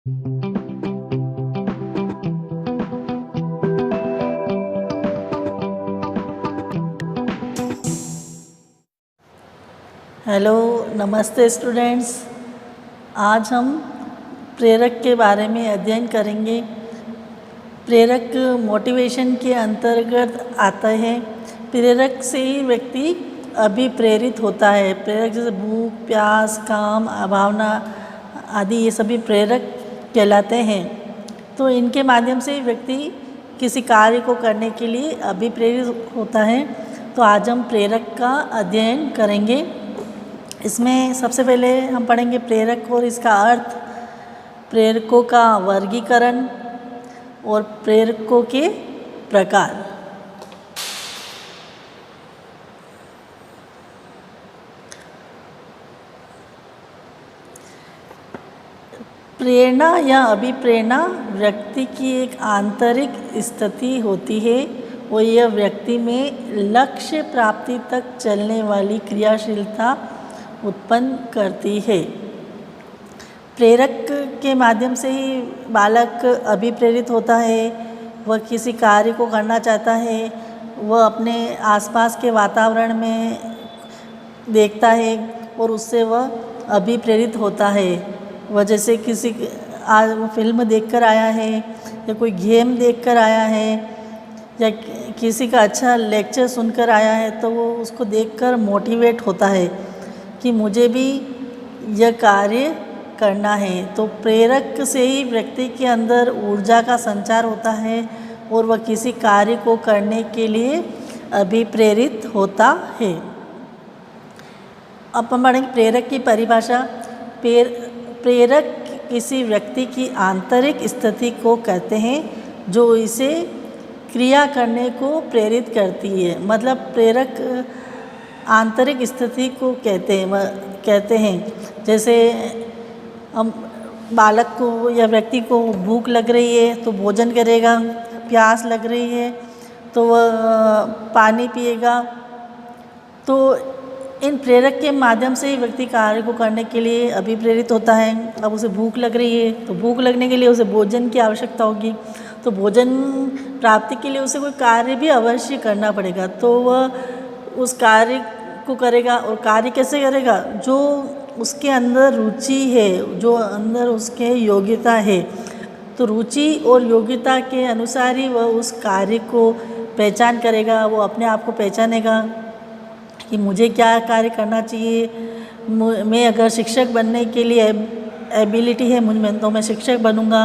Hello, नमस्ते students. आज हम प्रेरक के बारे में अध्ययन करेंगे। प्रेरक मोटिवेशन के अंतर्गत आता है। प्रेरक से ही व्यक्ति अभिप्रेरित होता है। प्रेरक जैसे भूख, प्यास, काम, भावना आदि ये सभी प्रेरक कहलाते हैं। तो इनके माध्यम से व्यक्ति किसी कार्य को करने के लिए अभिप्रेरित होता है। तो आज हम प्रेरक का अध्ययन करेंगे। इसमें सबसे पहले हम पढ़ेंगे प्रेरक और इसका अर्थ, प्रेरकों का वर्गीकरण और प्रेरकों के प्रकार। प्रेरणा या अभिप्रेरणा व्यक्ति की एक आंतरिक स्थिति होती है और यह व्यक्ति में लक्ष्य प्राप्ति तक चलने वाली क्रियाशीलता उत्पन्न करती है। प्रेरक के माध्यम से ही बालक अभिप्रेरित होता है। वह किसी कार्य को करना चाहता है। वह अपने आसपास के वातावरण में देखता है और उससे वह अभिप्रेरित होता है। वह जैसे किसी आज वो फिल्म देखकर आया है या कोई गेम देखकर आया है या किसी का अच्छा लेक्चर सुनकर आया है, तो वो उसको देखकर मोटिवेट होता है कि मुझे भी यह कार्य करना है। तो प्रेरक से ही व्यक्ति के अंदर ऊर्जा का संचार होता है और वह किसी कार्य को करने के लिए अभिप्रेरित होता है। अब हम पढ़ेंगे प्रेरक की परिभाषा। प्रेरक किसी व्यक्ति की आंतरिक स्थिति को कहते हैं जो इसे क्रिया करने को प्रेरित करती है। मतलब प्रेरक आंतरिक स्थिति को कहते हैं। जैसे हम बालक को या व्यक्ति को भूख लग रही है तो भोजन करेगा, प्यास लग रही है तो वह पानी पिएगा। तो इन प्रेरक के माध्यम से ही व्यक्ति कार्य को करने के लिए अभिप्रेरित होता है। अब उसे भूख लग रही है तो भूख लगने के लिए उसे भोजन की आवश्यकता होगी, तो भोजन प्राप्ति के लिए उसे कोई कार्य भी अवश्य करना पड़ेगा। तो वह उस कार्य को करेगा। और कार्य कैसे करेगा? जो उसके अंदर रुचि है, जो अंदर उसके योग्यता है। तो रुचि और योग्यता के अनुसार ही वह उस कार्य को पहचान करेगा। वो अपने आप को पहचानेगा कि मुझे क्या कार्य करना चाहिए। मैं अगर शिक्षक बनने के लिए एबिलिटी है मुझ में तो मैं शिक्षक बनूंगा।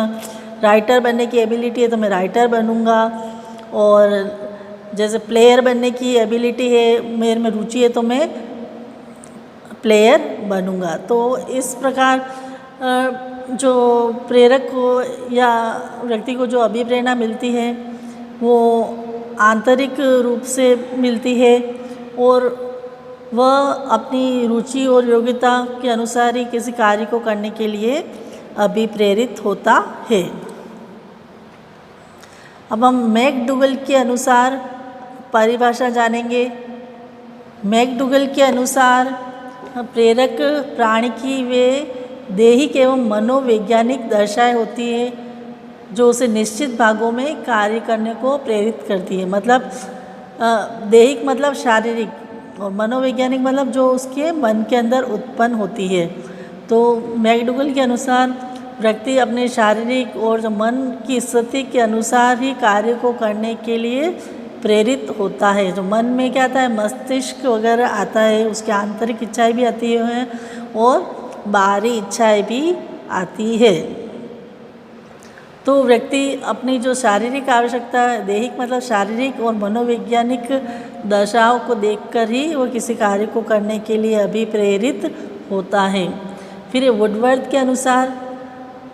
राइटर बनने की एबिलिटी है तो मैं राइटर बनूंगा। और जैसे प्लेयर बनने की एबिलिटी है, मेरे में रुचि है तो मैं प्लेयर बनूंगा। तो इस प्रकार जो प्रेरक को या व्यक्ति को जो अभिप्रेरणा मिलती है वो आंतरिक रूप से मिलती है और वह अपनी रुचि और योग्यता के अनुसार ही किसी कार्य को करने के लिए अभिप्रेरित होता है। अब हम मैकडूगल के अनुसार परिभाषा जानेंगे। मैकडूगल के अनुसार प्रेरक प्राणी की वे दैहिक एवं मनोवैज्ञानिक दशाएं होती है जो उसे निश्चित भागों में कार्य करने को प्रेरित करती है। मतलब दैहिक मतलब शारीरिक और मनोवैज्ञानिक मतलब जो उसके मन के अंदर उत्पन्न होती है। तो मैकडूगल के अनुसार व्यक्ति अपने शारीरिक और जो मन की स्थिति के अनुसार ही कार्य को करने के लिए प्रेरित होता है। जो मन में क्या आता है, मस्तिष्क वगैरह आता है, उसके आंतरिक इच्छाएं भी आती हैं और बाहरी इच्छाएं भी आती है। तो व्यक्ति अपनी जो शारीरिक आवश्यकता है, दैहिक मतलब शारीरिक और मनोवैज्ञानिक दशाओं को देखकर ही वो किसी कार्य को करने के लिए अभिप्रेरित होता है। फिर वुडवर्थ के अनुसार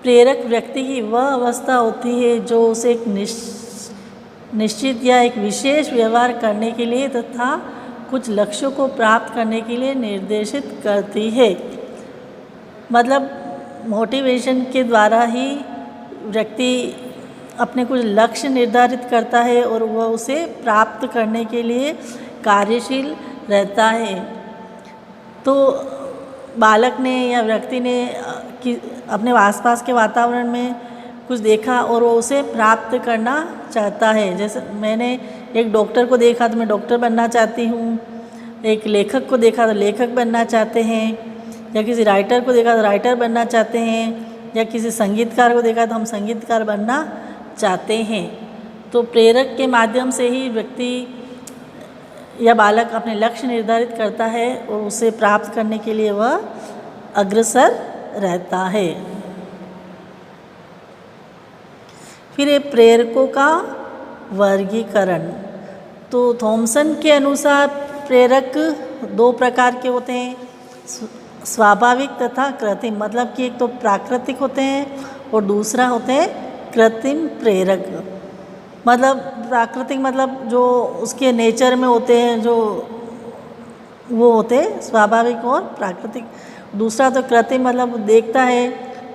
प्रेरक व्यक्ति की वह अवस्था होती है जो उसे एक निश्चित या एक विशेष व्यवहार करने के लिए तथा कुछ लक्ष्यों को प्राप्त करने के लिए निर्देशित करती है। मतलब मोटिवेशन के द्वारा ही व्यक्ति अपने कुछ लक्ष्य निर्धारित करता है और वह उसे प्राप्त करने के लिए कार्यशील रहता है। तो बालक ने या व्यक्ति ने कि अपने आसपास के वातावरण में कुछ देखा और वो उसे प्राप्त करना चाहता है। जैसे मैंने एक डॉक्टर को देखा तो मैं डॉक्टर बनना चाहती हूँ, एक लेखक को देखा तो लेखक बनना चाहते हैं, या किसी राइटर को देखा तो राइटर बनना चाहते हैं, या किसी संगीतकार को देखा तो हम संगीतकार बनना चाहते हैं। तो प्रेरक के माध्यम से ही व्यक्ति या बालक अपने लक्ष्य निर्धारित करता है और उसे प्राप्त करने के लिए वह अग्रसर रहता है। फिर ये प्रेरकों का वर्गीकरण। तो थॉमसन के अनुसार प्रेरक 2 प्रकार के होते हैं, स्वाभाविक तथा कृत्रिम। मतलब कि एक तो प्राकृतिक होते हैं और दूसरा होते हैं कृत्रिम प्रेरक। मतलब प्राकृतिक मतलब जो उसके नेचर में होते हैं, जो वो होते हैं स्वाभाविक और प्राकृतिक। दूसरा तो कृत्रिम मतलब देखता है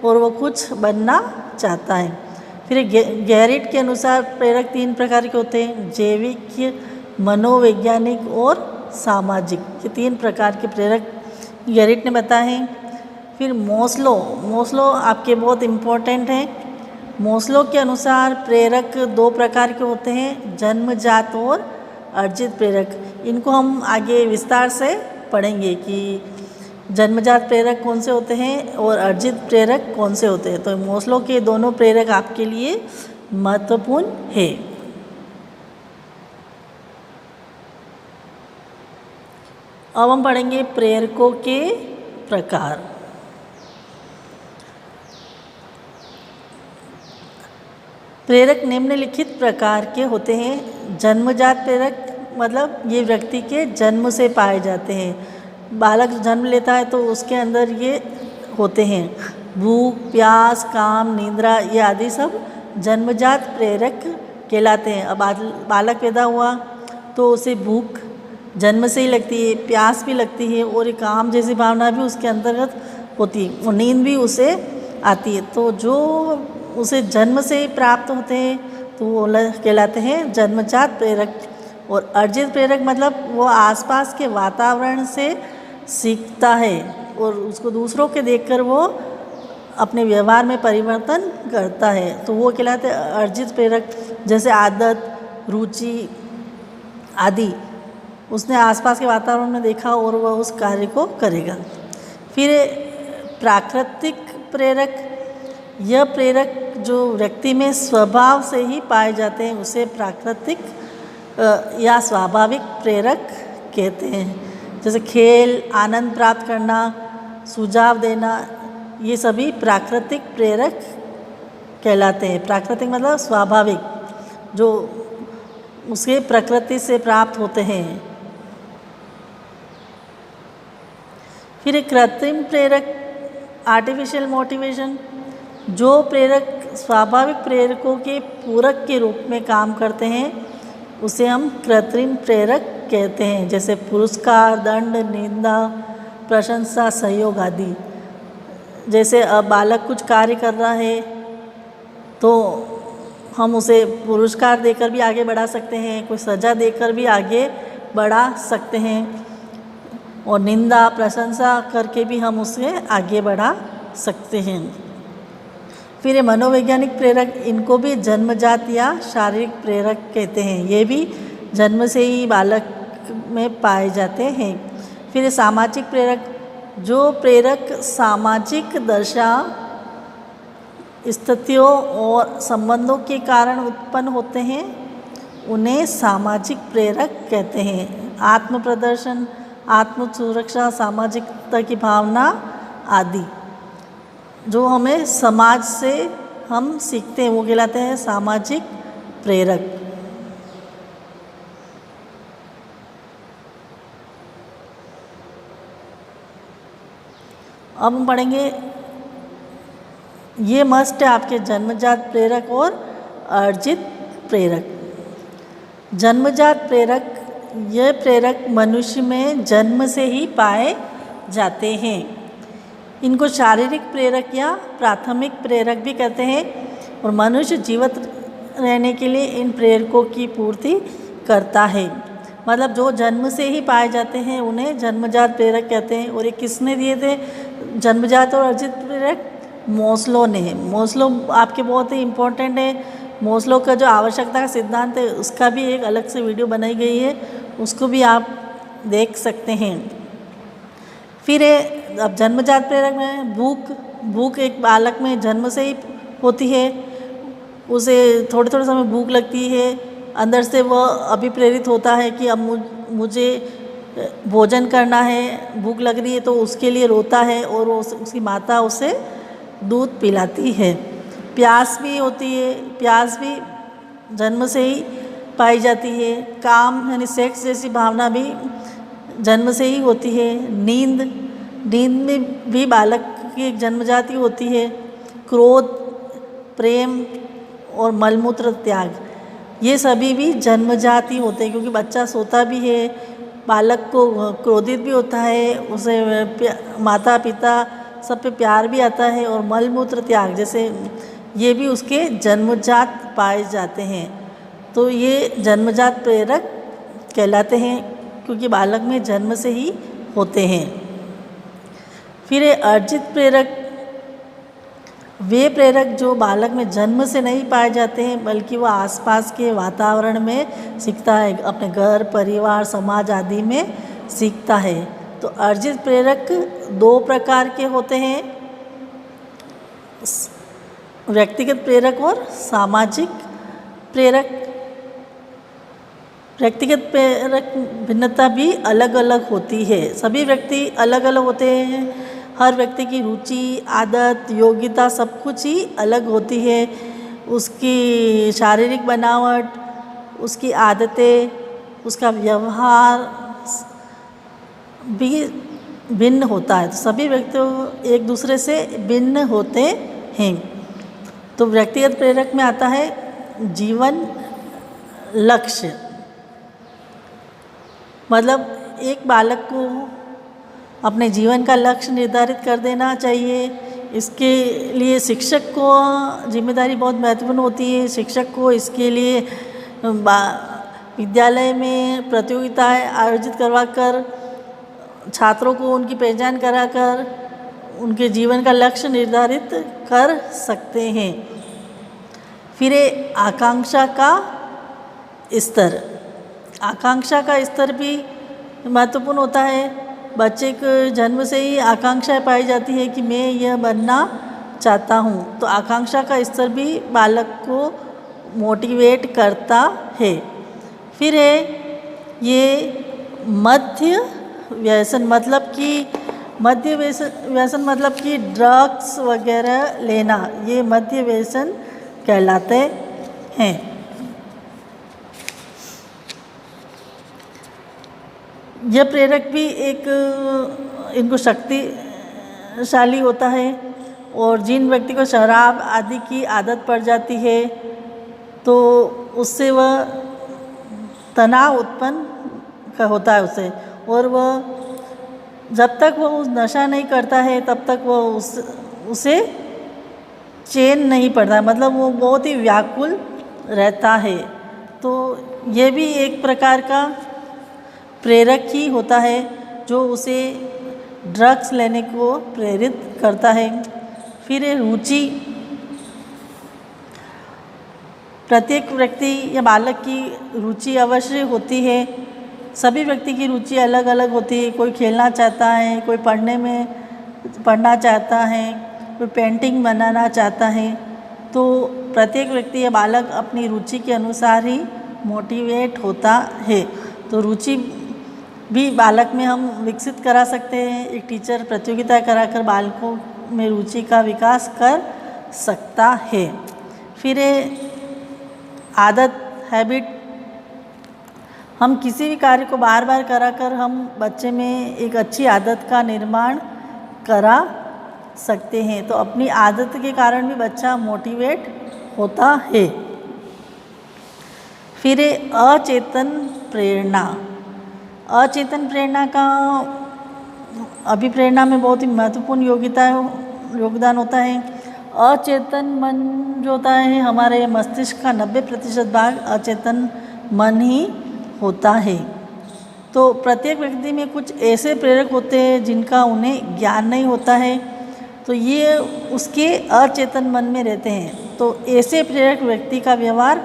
और वो कुछ बनना चाहता है। फिर गैरिट के अनुसार प्रेरक 3 प्रकार के होते हैं, जैविक, मनोवैज्ञानिक और सामाजिक। ये 3 प्रकार के प्रेरक गैरिट ने बताए हैं। फिर मोस्लो आपके बहुत इम्पोर्टेंट हैं। मोस्लो के अनुसार प्रेरक 2 प्रकार के होते हैं, जन्मजात और अर्जित प्रेरक। इनको हम आगे विस्तार से पढ़ेंगे कि जन्मजात प्रेरक कौन से होते हैं और अर्जित प्रेरक कौन से होते हैं। तो मोस्लो के दोनों प्रेरक आपके लिए महत्वपूर्ण है। अब हम पढ़ेंगे प्रेरकों के प्रकार। प्रेरक निम्नलिखित प्रकार के होते हैं। जन्मजात प्रेरक मतलब ये व्यक्ति के जन्म से पाए जाते हैं। बालक जन्म लेता है तो उसके अंदर ये होते हैं। भूख, प्यास, काम, निद्रा ये आदि सब जन्मजात प्रेरक कहलाते हैं। अब बालक पैदा हुआ तो उसे भूख जन्म से ही लगती है, प्यास भी लगती है और काम जैसी भावना भी उसके अंतर्गत होती है और नींद भी उसे आती है। तो जो उसे जन्म से ही प्राप्त होते हैं तो वो कहलाते हैं जन्मजात प्रेरक। और अर्जित प्रेरक मतलब वो आसपास के वातावरण से सीखता है और उसको दूसरों के देखकर वो अपने व्यवहार में परिवर्तन करता है, तो वो कहलाते हैं अर्जित प्रेरक। जैसे आदत, रुचि आदि उसने आसपास के वातावरण में देखा और वह उस कार्य को करेगा। फिर प्राकृतिक प्रेरक, यह प्रेरक जो व्यक्ति में स्वभाव से ही पाए जाते हैं उसे प्राकृतिक या स्वाभाविक प्रेरक कहते हैं। जैसे खेल, आनंद प्राप्त करना, सुझाव देना, ये सभी प्राकृतिक प्रेरक कहलाते हैं। प्राकृतिक मतलब स्वाभाविक, जो उसके प्रकृति से प्राप्त होते हैं। फिर कृत्रिम प्रेरक, आर्टिफिशियल मोटिवेशन, जो प्रेरक स्वाभाविक प्रेरकों के पूरक के रूप में काम करते हैं उसे हम कृत्रिम प्रेरक कहते हैं। जैसे पुरस्कार, दंड, निंदा, प्रशंसा, सहयोग आदि। जैसे अब बालक कुछ कार्य कर रहा है तो हम उसे पुरस्कार देकर भी आगे बढ़ा सकते हैं, कोई सज़ा देकर भी आगे बढ़ा सकते हैं, और निंदा, प्रशंसा करके भी हम उसे आगे बढ़ा सकते हैं। फिर ये मनोवैज्ञानिक प्रेरक, इनको भी जन्मजात या शारीरिक प्रेरक कहते हैं। ये भी जन्म से ही बालक में पाए जाते हैं। फिर ये सामाजिक प्रेरक, जो प्रेरक सामाजिक दशा, स्थितियों और संबंधों के कारण उत्पन्न होते हैं उन्हें सामाजिक प्रेरक कहते हैं। आत्म प्रदर्शन, आत्म सुरक्षा, सामाजिकता की भावना आदि जो हमें समाज से हम सीखते हैं वो कहलाते हैं सामाजिक प्रेरक। अब हम पढ़ेंगे, ये मस्ट है आपके जन्मजात प्रेरक और अर्जित प्रेरक। जन्मजात प्रेरक, यह प्रेरक मनुष्य में जन्म से ही पाए जाते हैं। इनको शारीरिक प्रेरक या प्राथमिक प्रेरक भी कहते हैं और मनुष्य जीवित रहने के लिए इन प्रेरकों की पूर्ति करता है। मतलब जो जन्म से ही पाए जाते हैं उन्हें जन्मजात प्रेरक कहते हैं। और ये किसने दिए थे जन्मजात और अर्जित प्रेरक? मोस्लो ने। मोस्लो आपके बहुत ही इम्पोर्टेंट है। मोस्लो का जो आवश्यकता का सिद्धांत है उसका भी एक अलग से वीडियो बनाई गई है, उसको भी आप देख सकते हैं। फिर अब जन्मजात प्रेरक में भूख एक बालक में जन्म से ही होती है। उसे थोड़े थोड़े समय भूख लगती है, अंदर से वह अभिप्रेरित होता है कि अब मुझे भोजन करना है, भूख लग रही है, तो उसके लिए रोता है और उसकी माता उसे दूध पिलाती है। प्यास भी होती है, प्यास भी जन्म से ही पाई जाती है। काम यानी सेक्स जैसी भावना भी जन्म से ही होती है। नींद में भी बालक की एक जन्मजाति होती है। क्रोध, प्रेम और मलमूत्र त्याग, ये सभी भी जन्मजात ही होते हैं, क्योंकि बच्चा सोता भी है, बालक को क्रोधित भी होता है, उसे माता पिता सब पे प्यार भी आता है, और मलमूत्र त्याग जैसे ये भी उसके जन्मजात पाए जाते हैं। तो ये जन्मजात प्रेरक कहलाते हैं, क्योंकि बालक में जन्म से ही होते हैं। फिर ये अर्जित प्रेरक, वे प्रेरक जो बालक में जन्म से नहीं पाए जाते हैं, बल्कि वह आसपास के वातावरण में सीखता है, अपने घर, परिवार, समाज आदि में सीखता है। तो अर्जित प्रेरक दो प्रकार के होते हैं, व्यक्तिगत प्रेरक और सामाजिक प्रेरक। व्यक्तिगत प्रेरक भिन्नता भी अलग अलग होती है। सभी व्यक्ति अलग अलग होते हैं, हर व्यक्ति की रुचि, आदत, योग्यता सब कुछ ही अलग होती है। उसकी शारीरिक बनावट, उसकी आदतें, उसका व्यवहार भी भिन्न होता है। तो सभी व्यक्ति एक दूसरे से भिन्न होते हैं। तो व्यक्तिगत प्रेरक में आता है जीवन लक्ष्य, मतलब एक बालक को अपने जीवन का लक्ष्य निर्धारित कर देना चाहिए। इसके लिए शिक्षक को जिम्मेदारी बहुत महत्वपूर्ण होती है। शिक्षक को इसके लिए विद्यालय में प्रतियोगिताएं आयोजित करवाकर, छात्रों को उनकी पहचान कराकर उनके जीवन का लक्ष्य निर्धारित कर सकते हैं। फिर आकांक्षा का स्तर, आकांक्षा का स्तर भी महत्वपूर्ण होता है। बच्चे को जन्म से ही आकांक्षा पाई जाती है कि मैं यह बनना चाहता हूँ, तो आकांक्षा का स्तर भी बालक को मोटिवेट करता है। फिर है ये मध्य व्यसन, मतलब कि ड्रग्स वगैरह लेना, ये मध्य व्यसन कहलाते हैं। यह प्रेरक भी इनको शक्तिशाली होता है, और जिन व्यक्ति को शराब आदि की आदत पड़ जाती है तो उससे वह तनाव उत्पन्न होता है उसे, और वह जब तक वह उस नशा नहीं करता है तब तक वह उसे चैन नहीं पड़ता, मतलब वो बहुत ही व्याकुल रहता है। तो ये भी एक प्रकार का प्रेरक ही होता है जो उसे ड्रग्स लेने को प्रेरित करता है। फिर रुचि, प्रत्येक व्यक्ति या बालक की रुचि अवश्य होती है। सभी व्यक्ति की रुचि अलग अलग होती है। कोई खेलना चाहता है, कोई पढ़ना चाहता है, कोई पेंटिंग बनाना चाहता है। तो प्रत्येक व्यक्ति या बालक अपनी रुचि के अनुसार ही मोटिवेट होता है। तो रुचि भी बालक में हम विकसित करा सकते हैं। एक टीचर प्रतियोगिता कराकर बालकों में रुचि का विकास कर सकता है। फिर आदत, हैबिट, हम किसी भी कार्य को बार बार कराकर हम बच्चे में एक अच्छी आदत का निर्माण करा सकते हैं। तो अपनी आदत के कारण भी बच्चा मोटिवेट होता है। फिर अचेतन प्रेरणा, अचेतन प्रेरणा का अभिप्रेरणा में बहुत ही महत्वपूर्ण योगदान होता है। अचेतन मन जो होता है, हमारे मस्तिष्क का 90% भाग अचेतन मन ही होता है। तो प्रत्येक व्यक्ति में कुछ ऐसे प्रेरक होते हैं जिनका उन्हें ज्ञान नहीं होता है। तो ये उसके अचेतन मन में रहते हैं। तो ऐसे प्रेरक व्यक्ति का व्यवहार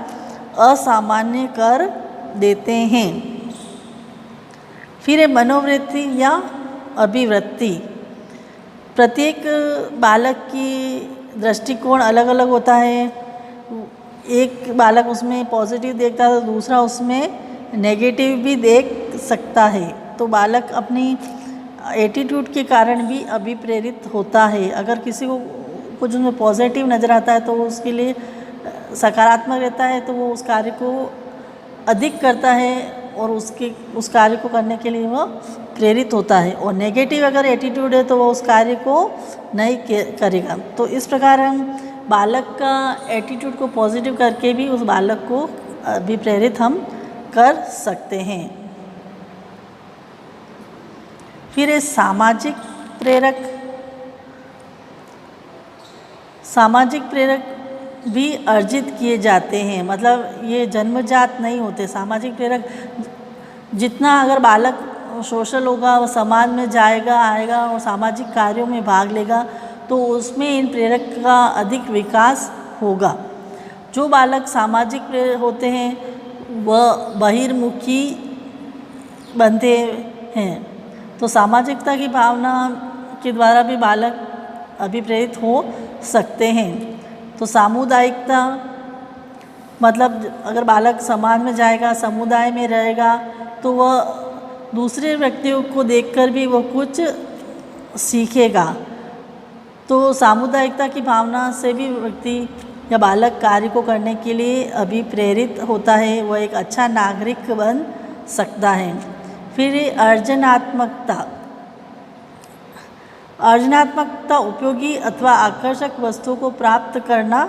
असामान्य कर देते हैं। फिर है मनोवृत्ति या अभिवृत्ति। प्रत्येक बालक की दृष्टिकोण अलग अलग होता है। एक बालक उसमें पॉजिटिव देखता है तो दूसरा उसमें नेगेटिव भी देख सकता है। तो बालक अपनी एटीट्यूड के कारण भी अभिप्रेरित होता है। अगर किसी को कुछ उसमें पॉजिटिव नज़र आता है तो वो उसके लिए सकारात्मक रहता है, तो वो उस कार्य को अधिक करता है और उस कार्य को करने के लिए वो प्रेरित होता है। और नेगेटिव अगर एटीट्यूड है तो वो उस कार्य को नहीं करेगा। तो इस प्रकार हम बालक का एटीट्यूड को पॉजिटिव करके भी उस बालक को अभिप्रेरित हम कर सकते हैं। फिर है सामाजिक प्रेरक। सामाजिक प्रेरक भी अर्जित किए जाते हैं, मतलब ये जन्मजात नहीं होते। सामाजिक प्रेरक जितना अगर बालक सोशल होगा, वो समाज में जाएगा आएगा और सामाजिक कार्यों में भाग लेगा तो उसमें इन प्रेरक का अधिक विकास होगा। जो बालक सामाजिक प्रेरक होते हैं वह बहिर्मुखी बनते हैं। तो सामाजिकता की भावना के द्वारा भी बालक अभिप्रेरित हो सकते हैं। तो सामुदायिकता मतलब अगर बालक समाज में जाएगा, समुदाय में रहेगा तो वह दूसरे व्यक्तियों को देखकर भी वो कुछ सीखेगा। तो सामुदायिकता की भावना से भी व्यक्ति या बालक कार्य को करने के लिए अभिप्रेरित होता है, वह एक अच्छा नागरिक बन सकता है। फिर अर्जनात्मकता। अर्जनात्मकता उपयोगी अथवा आकर्षक वस्तुओं को प्राप्त करना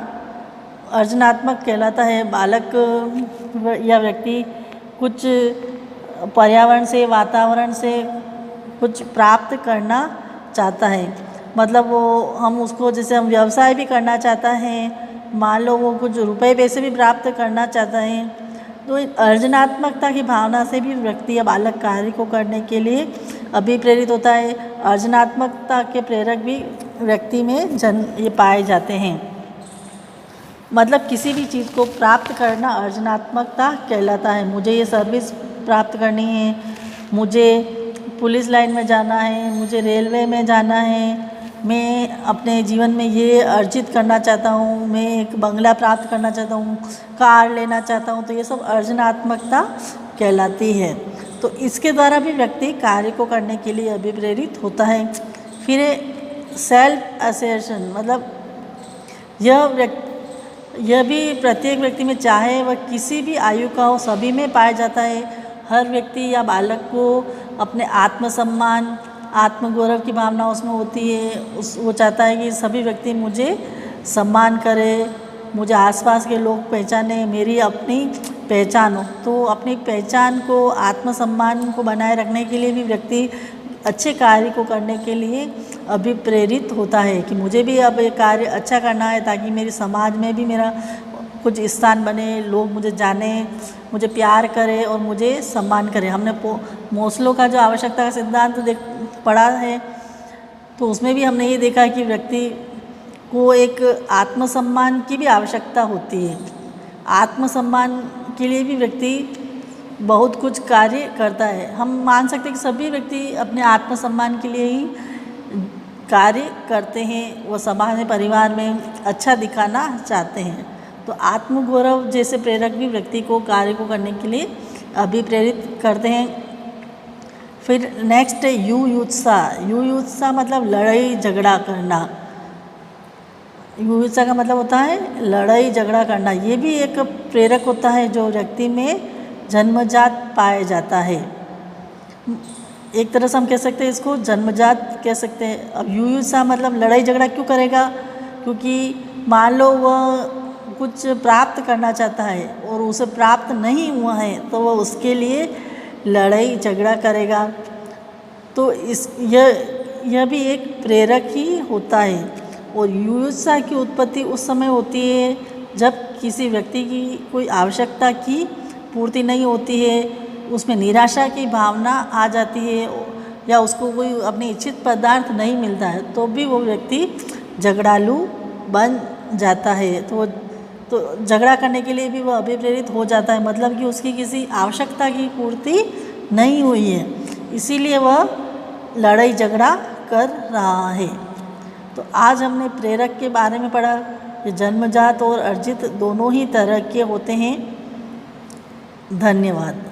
अर्जनात्मक कहलाता है। बालक या व्यक्ति कुछ पर्यावरण से, वातावरण से कुछ प्राप्त करना चाहता है। मतलब वो हम उसको जैसे हम व्यवसाय भी करना चाहता है, मान लो वो कुछ रुपए पैसे भी प्राप्त करना चाहता है, तो अर्जनात्मकता की भावना से भी व्यक्ति या बालक कार्य को करने के लिए अभिप्रेरित होता है। अर्जनात्मकता के प्रेरक भी व्यक्ति में ये पाए जाते हैं। मतलब किसी भी चीज़ को प्राप्त करना अर्जनात्मकता कहलाता है। मुझे ये सर्विस प्राप्त करनी है, मुझे पुलिस लाइन में जाना है, मुझे रेलवे में जाना है, मैं अपने जीवन में ये अर्जित करना चाहता हूँ, मैं एक बंगला प्राप्त करना चाहता हूँ, कार लेना चाहता हूँ, तो ये सब अर्जनात्मकता कहलाती है। तो इसके द्वारा भी व्यक्ति कार्य को करने के लिए अभिप्रेरित होता है। फिर सेल्फ असर्शन, मतलब यह भी प्रत्येक व्यक्ति में, चाहे वह किसी भी आयु का हो, सभी में पाया जाता है। हर व्यक्ति या बालक को अपने आत्मसम्मान, आत्मगौरव की भावना उसमें होती है। वो चाहता है कि सभी व्यक्ति मुझे सम्मान करे, मुझे आसपास के लोग पहचाने, मेरी अपनी पहचान हो। तो अपनी पहचान को, आत्मसम्मान को बनाए रखने के लिए भी व्यक्ति अच्छे कार्य को करने के लिए अभिप्रेरित होता है कि मुझे भी अब ये कार्य अच्छा करना है ताकि मेरे समाज में भी मेरा कुछ स्थान बने, लोग मुझे जाने, मुझे प्यार करें और मुझे सम्मान करें। हमने मोस्लो का जो आवश्यकता का सिद्धांत पढ़ा है तो उसमें भी हमने ये देखा कि व्यक्ति को एक आत्मसम्मान की भी आवश्यकता होती है। आत्मसम्मान के लिए भी व्यक्ति बहुत कुछ कार्य करता है। हम मान सकते हैं कि सभी व्यक्ति अपने आत्मसम्मान के लिए ही कार्य करते हैं। वो समाज में, परिवार में अच्छा दिखाना चाहते हैं। तो आत्मगौरव जैसे प्रेरक भी व्यक्ति को कार्य को करने के लिए अभिप्रेरित करते हैं। फिर नेक्स्ट है युयुत्सा। युयुत्सा मतलब लड़ाई झगड़ा करना। युयुत्सा का मतलब होता है लड़ाई झगड़ा करना। ये भी एक प्रेरक होता है जो व्यक्ति में जन्मजात पाया जाता है। एक तरह से हम कह सकते हैं इसको जन्मजात कह सकते हैं। अब युयुत्सा मतलब लड़ाई झगड़ा क्यों करेगा? क्योंकि मान लो वह कुछ प्राप्त करना चाहता है और उसे प्राप्त नहीं हुआ है तो वह उसके लिए लड़ाई झगड़ा करेगा। तो यह भी एक प्रेरक ही होता है। और युयुत्सा की उत्पत्ति उस समय होती है जब किसी व्यक्ति की कोई आवश्यकता की पूर्ति नहीं होती है, उसमें निराशा की भावना आ जाती है या उसको कोई अपनी इच्छित पदार्थ नहीं मिलता है तो भी वो व्यक्ति झगड़ालू बन जाता है। तो झगड़ा करने के लिए भी वह अभिप्रेरित हो जाता है, मतलब कि उसकी किसी आवश्यकता की पूर्ति नहीं हुई है, इसीलिए वह लड़ाई झगड़ा कर रहा है। तो आज हमने प्रेरक के बारे में पढ़ा। ये जन्मजात और अर्जित दोनों ही तरह के होते हैं। धन्यवाद।